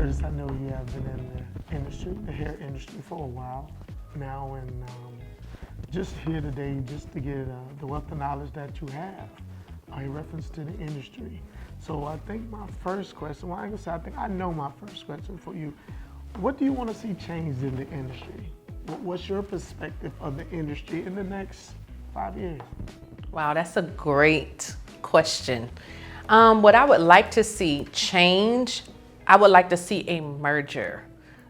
years, I know you have been in the industry, the hair industry, for a while now, and just here today, just to get the wealth of knowledge that you have in reference to the industry. So I think my first question, well, I think I know my first question for you. What do you want to see changed in the industry? What's your perspective of the industry in the next 5 years? Wow, that's a great question. What I would like to see change, I would like to see a merger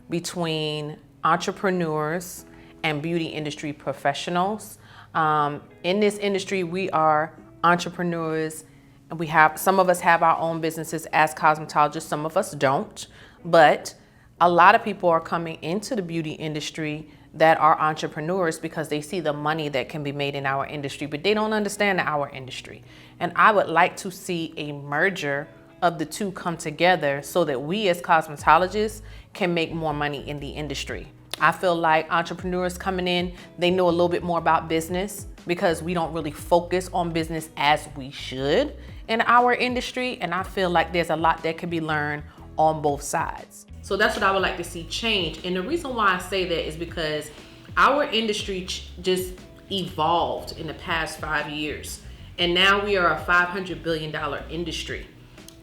between entrepreneurs and beauty industry professionals. In this industry, we are entrepreneurs, and some of us have our own businesses as cosmetologists, some of us don't, but a lot of people are coming into the beauty industry that are entrepreneurs because they see the money that can be made in our industry, but they don't understand our industry. And I would like to see a merger of the two come together so that we as cosmetologists can make more money in the industry. I feel like entrepreneurs coming in, they know a little bit more about business because we don't really focus on business as we should in our industry. And I feel like there's a lot that can be learned on both sides. So that's what I would like to see change. And the reason why I say that is because our industry just evolved in the past 5 years. And now we are a $500 billion industry.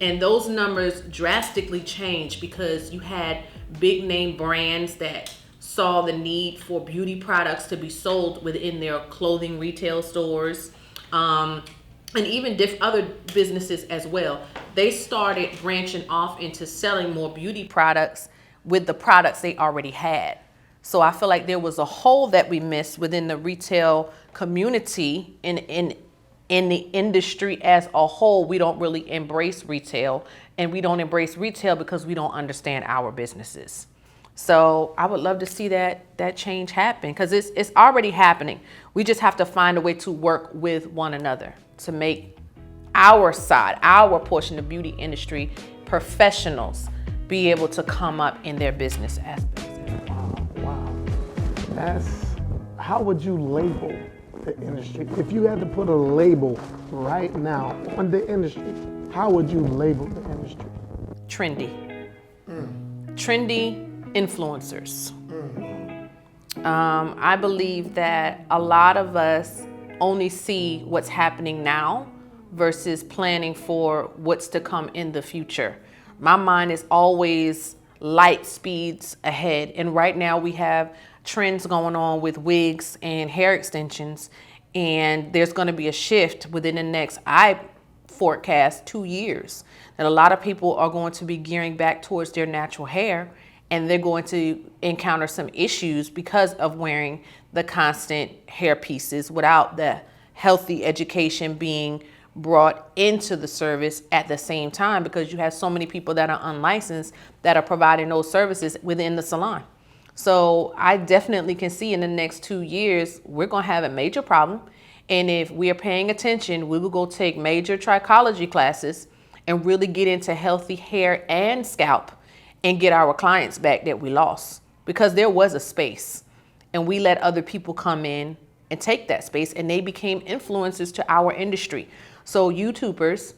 And those numbers drastically changed because you had big name brands that saw the need for beauty products to be sold within their clothing retail stores. And even other businesses as well. They started branching off into selling more beauty products with the products they already had. So I feel like there was a hole that we missed within the retail community in the industry as a whole. We don't really embrace retail, and we don't embrace retail because we don't understand our businesses. So I would love to see that change happen because it's already happening. We just have to find a way to work with one another to make our side, our portion of beauty industry professionals be able to come up in their business aspects. Wow. How would you label the industry? If you had to put a label right now on the industry, how would you label the industry? Trendy. Trendy influencers. I believe that a lot of us only see what's happening now versus planning for what's to come in the future. My mind is always light speeds ahead. And right now we have trends going on with wigs and hair extensions. And there's going to be a shift within the next, I forecast, 2 years, that a lot of people are going to be gearing back towards their natural hair. And they're going to encounter some issues because of wearing the constant hair pieces without the healthy education being brought into the service at the same time, because you have so many people that are unlicensed that are providing those services within the salon. So I definitely can see in the next 2 years, we're going to have a major problem. And if we are paying attention, we will go take major trichology classes and really get into healthy hair and scalp and get our clients back that we lost, because there was a space and we let other people come in and take that space, and they became influencers to our industry. So YouTubers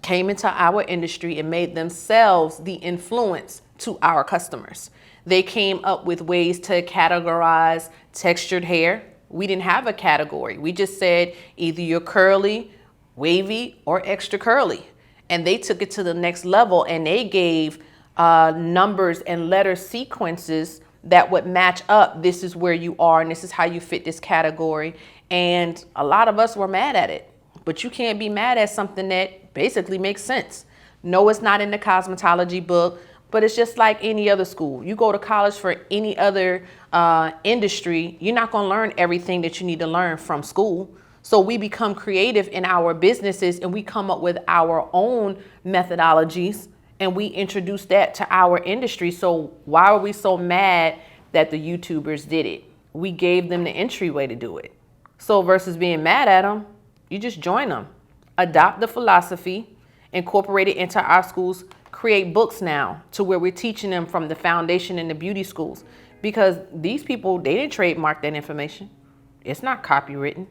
came into our industry and made themselves the influence to our customers. They came up with ways to categorize textured hair. We didn't have a category. We just said either you're curly, wavy, or extra curly. And they took it to the next level, and they gave numbers and letter sequences that would match up. This is where you are, and this is how you fit this category. And a lot of us were mad at it, but you can't be mad at something that basically makes sense. No, it's not in the cosmetology book, but it's just like any other school. You go to college for any other industry, you're not gonna learn everything that you need to learn from school. So we become creative in our businesses, and we come up with our own methodologies, and we introduce that to our industry. So why are we so mad that the YouTubers did it? We gave them the entryway to do it. So versus being mad at them, you just join them. Adopt the philosophy, incorporate it into our schools, create books now to where we're teaching them from the foundation in the beauty schools. Because these people, they didn't trademark that information. It's not copywritten.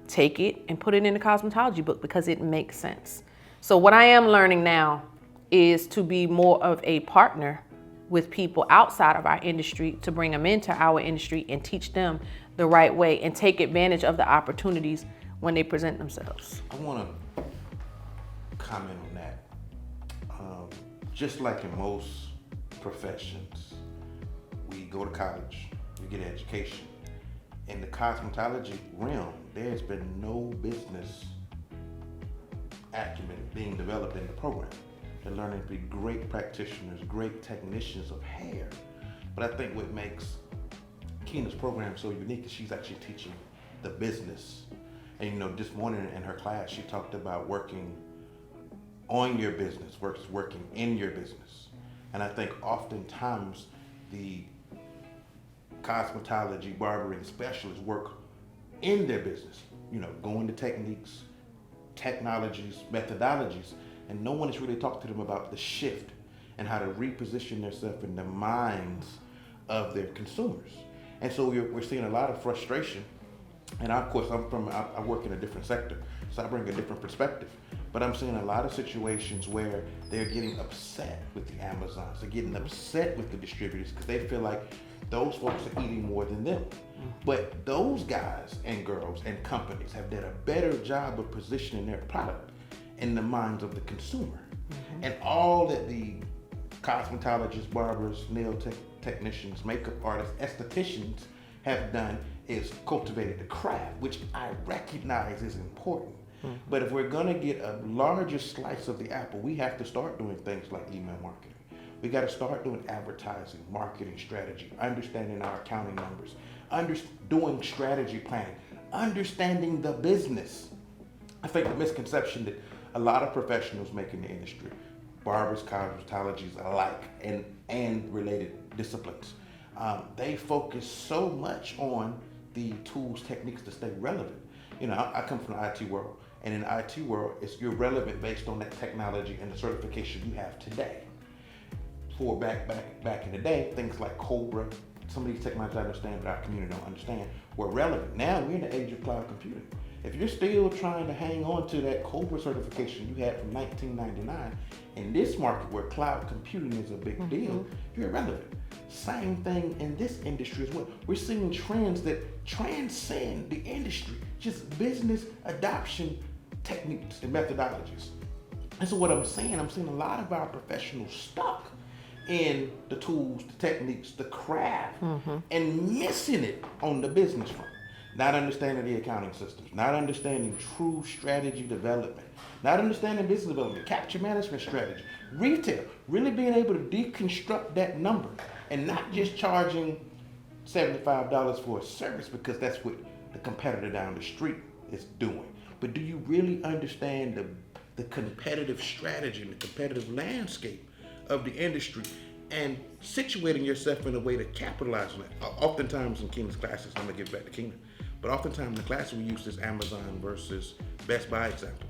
Take it and put it in the cosmetology book because it makes sense. So what I am learning now is to be more of a partner with people outside of our industry to bring them into our industry and teach them the right way and take advantage of the opportunities when they present themselves. I want to comment on that. Just like in most professions, we go to college, we get an education. In the cosmetology realm, there's been no business acumen being developed in the program. They're learning to be great practitioners, great technicians of hair. But I think what makes Keena's program so unique is she's actually teaching the business. And this morning in her class, she talked about working on your business versus working in your business. And I think oftentimes the cosmetology, barbering specialists work in their business, going to techniques, technologies, methodologies, and no one has really talked to them about the shift and how to reposition themselves in the minds of their consumers. And so we're seeing a lot of frustration. And of course, I work in a different sector, so I bring a different perspective. But I'm seeing a lot of situations where they're getting upset with the Amazons. They're getting upset with the distributors because they feel like those folks are eating more than them. But those guys and girls and companies have done a better job of positioning their product in the minds of the consumer. And all that the cosmetologists, barbers, nail technicians, makeup artists, estheticians have done is cultivated the craft, which I recognize is important. But if we're gonna get a larger slice of the apple, we have to start doing things like email marketing. We gotta start doing advertising, marketing strategy, understanding our accounting numbers, doing strategy planning, understanding the business. I think the misconception that a lot of professionals make in the industry, barbers, cosmetologists alike, and related disciplines, they focus so much on the tools, techniques to stay relevant. I come from the IT world, and in the IT world, you're relevant based on that technology and the certification you have today. For back in the day, things like Cobra, some of these technologies I understand, but our community don't understand, were relevant. Now we're in the age of cloud computing. If you're still trying to hang on to that Cobra certification you had from 1999, in this market where cloud computing is a big deal, you're irrelevant. Same thing in this industry as well. We're seeing trends that transcend the industry, just business adoption techniques and methodologies. And so what I'm seeing a lot of our professionals stuck in the tools, the techniques, the craft, and missing it on the business front. Not understanding the accounting systems, not understanding true strategy development, not understanding business development, capture management strategy, retail, really being able to deconstruct that number and not just charging $75 for a service because that's what the competitor down the street is doing. But do you really understand the competitive strategy and the competitive landscape of the industry and situating yourself in a way to capitalize on it? Oftentimes in Keena's classes, I'm gonna give it back to Keena, but oftentimes in the class we use this Amazon versus Best Buy example.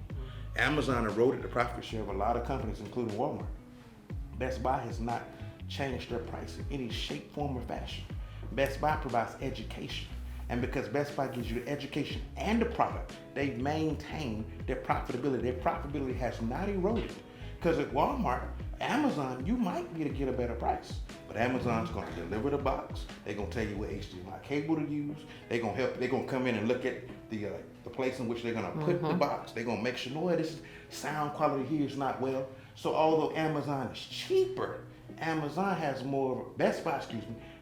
Amazon eroded the profit share of a lot of companies, including Walmart. Best Buy has not changed their price in any shape, form, or fashion. Best Buy provides education. And because Best Buy gives you the education and the product, they maintain their profitability. Their profitability has not eroded. Because at Walmart, Amazon, you might be able to get a better price. But Amazon's going to deliver the box. They're going to tell you what HDMI cable to use. They're going to help. They're going to come in and look at the place in which they're going to put the box. They're going to make sure, no, this sound quality here is not well. So although Amazon is cheaper, Amazon has more, Best Buy,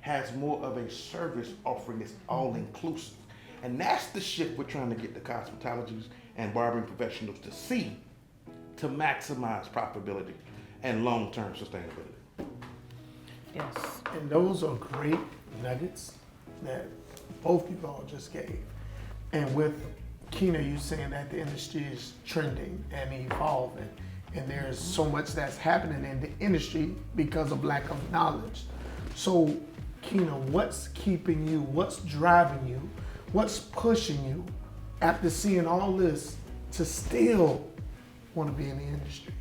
has more of a service offering that's all inclusive. And that's the shift we're trying to get the cosmetologists and barbering professionals to see to maximize profitability and long-term sustainability. Yes. And those are great nuggets that both you all just gave. And with Keena, you saying that the industry is trending and evolving, and there's so much that's happening in the industry because of lack of knowledge. So, Keena, what's keeping you, what's driving you, what's pushing you after seeing all this to still want to be in the industry?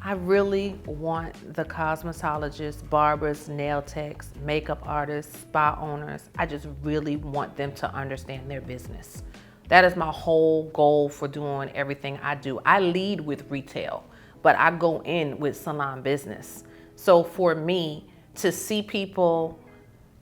I really want the cosmetologists, barbers, nail techs, makeup artists, spa owners, I just really want them to understand their business. That is my whole goal for doing everything I do. I lead with retail, but I go in with salon business. So for me to see people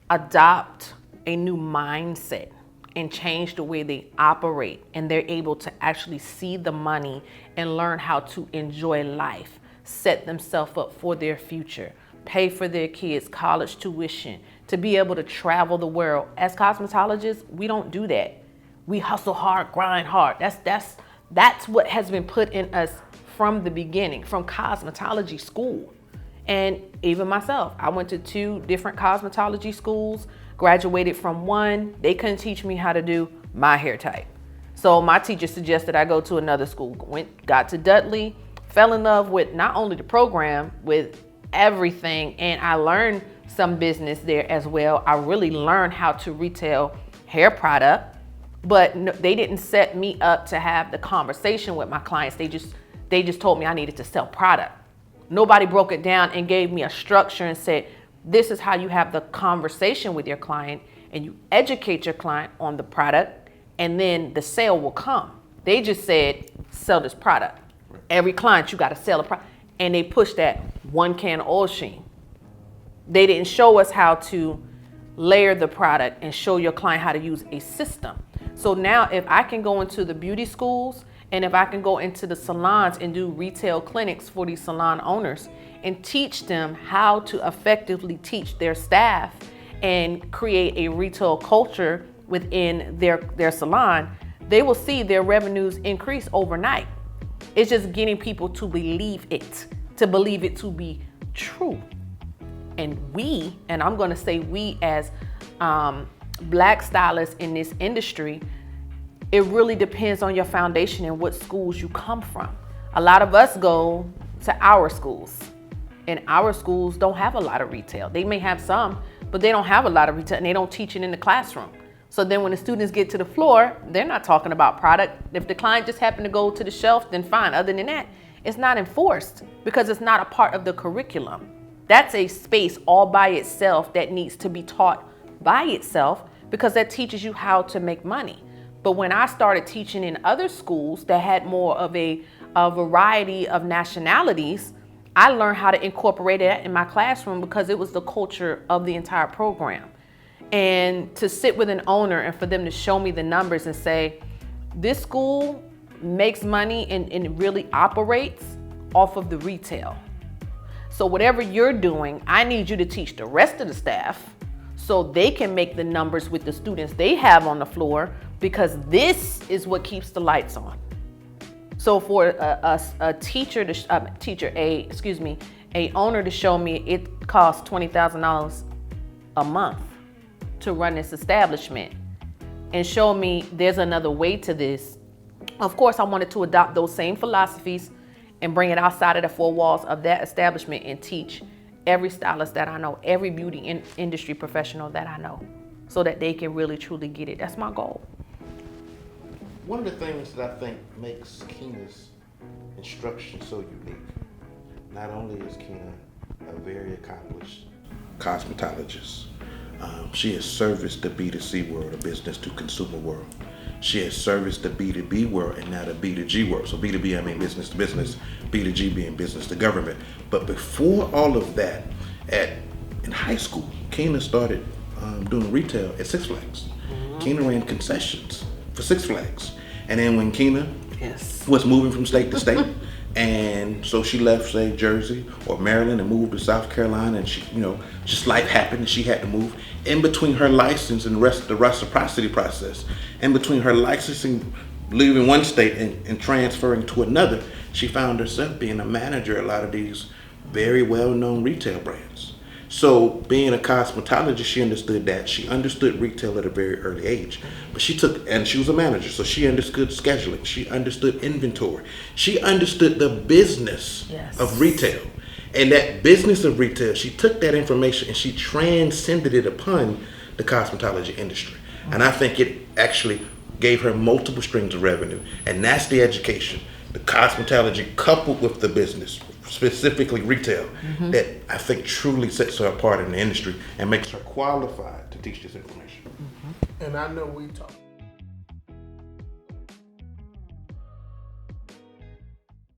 adopt a new mindset and change the way they operate, and they're able to actually see the money and learn how to enjoy life, set themselves up for their future, pay for their kids' college tuition, to be able to travel the world. As cosmetologists, we don't do that. We hustle hard, grind hard. That's what has been put in us from the beginning, from cosmetology school. And even myself, I went to 2 different cosmetology schools, graduated from one. They couldn't teach me how to do my hair type. So my teacher suggested I go to another school. Got to Dudley, fell in love with not only the program, with everything. And I learned some business there as well. I really learned how to retail hair product, but no, they didn't set me up to have the conversation with my clients. They just told me I needed to sell product. Nobody broke it down and gave me a structure and said, this is how you have the conversation with your client and you educate your client on the product, and then the sale will come. They just said, sell this product. Right. Every client, you got to sell a product. And they pushed that 1 can oil sheen. They didn't show us how to layer the product and show your client how to use a system. So now if I can go into the beauty schools and if I can go into the salons and do retail clinics for these salon owners and teach them how to effectively teach their staff and create a retail culture within their salon, they will see their revenues increase overnight. It's just getting people to believe it to be true. And I'm gonna say we as Black stylists in this industry, it really depends on your foundation and what schools you come from. A lot of us go to our schools, and our schools don't have a lot of retail. They may have some, but they don't have a lot of retail, and they don't teach it in the classroom. So then when the students get to the floor, they're not talking about product. If the client just happened to go to the shelf, then fine. Other than that, it's not enforced because it's not a part of the curriculum. That's a space all by itself that needs to be taught by itself because that teaches you how to make money. But when I started teaching in other schools that had more of a variety of nationalities, I learned how to incorporate that in my classroom because it was the culture of the entire program. And to sit with an owner and for them to show me the numbers and say, this school makes money and it really operates off of the retail. So whatever you're doing, I need you to teach the rest of the staff so they can make the numbers with the students they have on the floor, because this is what keeps the lights on. So for a owner to show me it costs $20,000 a month to run this establishment and show me there's another way to this. Of course, I wanted to adopt those same philosophies and bring it outside of the 4 walls of that establishment and teach every stylist that I know, every beauty industry professional that I know, so that they can really truly get it. That's my goal. One of the things that I think makes Keena's instruction so unique, not only is Keena a very accomplished cosmetologist, she has serviced the B2C world, the business to consumer world. She has serviced the B2B world and now the B2G world. So B2B, I mean business to business, B2G being business to government. But before all of that, in high school, Keena started doing retail at Six Flags. Mm-hmm. Keena ran concessions for Six Flags. And then when Keena was moving from state to state, and so she left, say, Jersey or Maryland and moved to South Carolina, and she, just life happened and she had to move. In between her license and the reciprocity process, in between her licensing, leaving one state and transferring to another, she found herself being a manager at a lot of these very well-known retail brands. So being a cosmetologist, she understood that. She understood retail at a very early age. But she was a manager, so she understood scheduling. She understood inventory. She understood the business of retail. And that business of retail, she took that information and she transcended it upon the cosmetology industry. Mm-hmm. And I think it actually gave her multiple streams of revenue. And that's the education, the cosmetology coupled with the business, specifically retail, mm-hmm. that I think truly sets her apart in the industry and makes her qualified to teach this information. Mm-hmm. And I know we talk